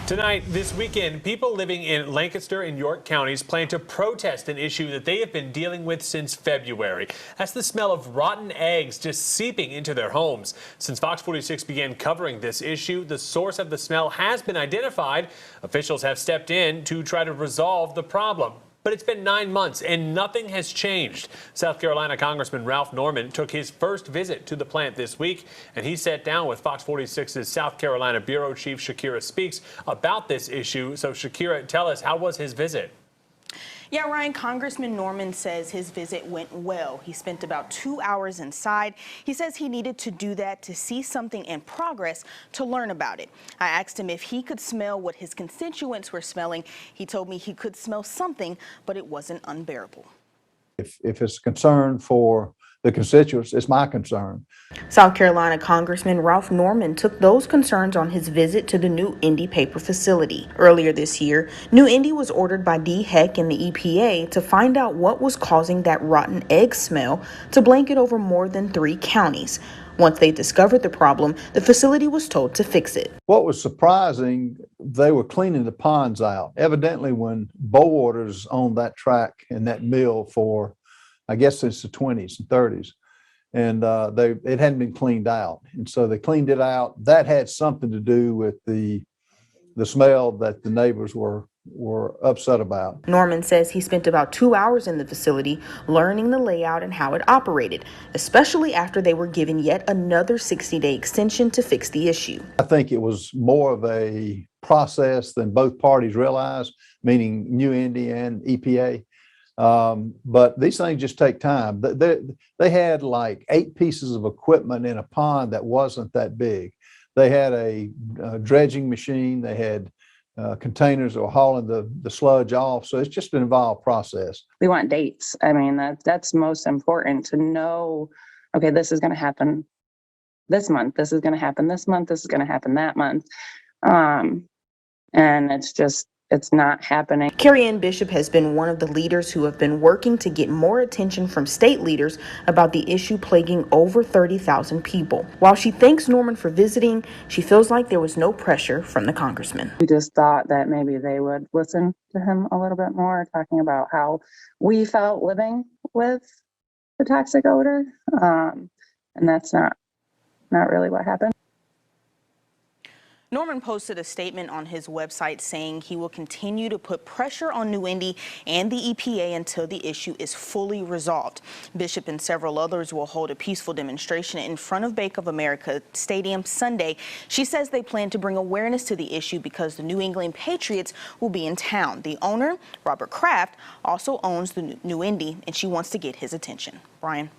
Tonight, this weekend, people living in Lancaster and York Counties plan to protest an issue that they have been dealing with since February. That's the smell of rotten eggs just seeping into their homes. Since Fox 46 began covering this issue, the source of the smell has been identified. Officials have stepped in to try to resolve the problem. But it's been 9 months and nothing has changed. South Carolina Congressman Ralph Norman took his first visit to the plant this week, and he sat down with Fox 46's South Carolina Bureau Chief Shakira Speaks about this issue. So Shakira, tell us, how was his visit? Yeah, Ryan, Congressman Norman says his visit went well. He spent about 2 hours inside. He says he needed to do that to see something in progress, to learn about it. I asked him if he could smell what his constituents were smelling. He told me he could smell something, but it wasn't unbearable. If it's a concern for the constituents, it's my concern. South Carolina Congressman Ralph Norman took those concerns on his visit to the new Indy paper facility. Earlier this year, New Indy was ordered by DHEC and the EPA to find out what was causing that rotten egg smell to blanket over more than 3 counties. Once they discovered the problem, the facility was told to fix it. What was surprising, they were cleaning the ponds out. Evidently, when Bowater's owned that track and that mill for, I guess, since the 20s and 30s, and it hadn't been cleaned out. And so they cleaned it out. That had something to do with the smell that the neighbors were upset about. Norman says he spent about 2 hours in the facility learning the layout and how it operated, especially after they were given yet another 60-day extension to fix the issue. I think it was more of a process than both parties realized, meaning New Indy and EPA. But these things just take time. They had like 8 pieces of equipment in a pond that wasn't that big. They had a dredging machine. They had containers that were hauling the sludge off. So it's just an involved process. We want dates. I mean, that's most important to know, okay, this is going to happen this month. This is going to happen this month. This is going to happen that month. And it's not happening. Carrie Ann Bishop has been one of the leaders who have been working to get more attention from state leaders about the issue plaguing over 30,000 people. While she thanks Norman for visiting, she feels like there was no pressure from the congressman. We just thought that maybe they would listen to him a little bit more, talking about how we felt living with the toxic odor. And that's not really what happened. Norman posted a statement on his website saying he will continue to put pressure on New Indy and the EPA until the issue is fully resolved. Bishop and several others will hold a peaceful demonstration in front of Bank of America Stadium Sunday. She says they plan to bring awareness to the issue because the New England Patriots will be in town. The owner, Robert Kraft, also owns the New Indy, and she wants to get his attention. Brian.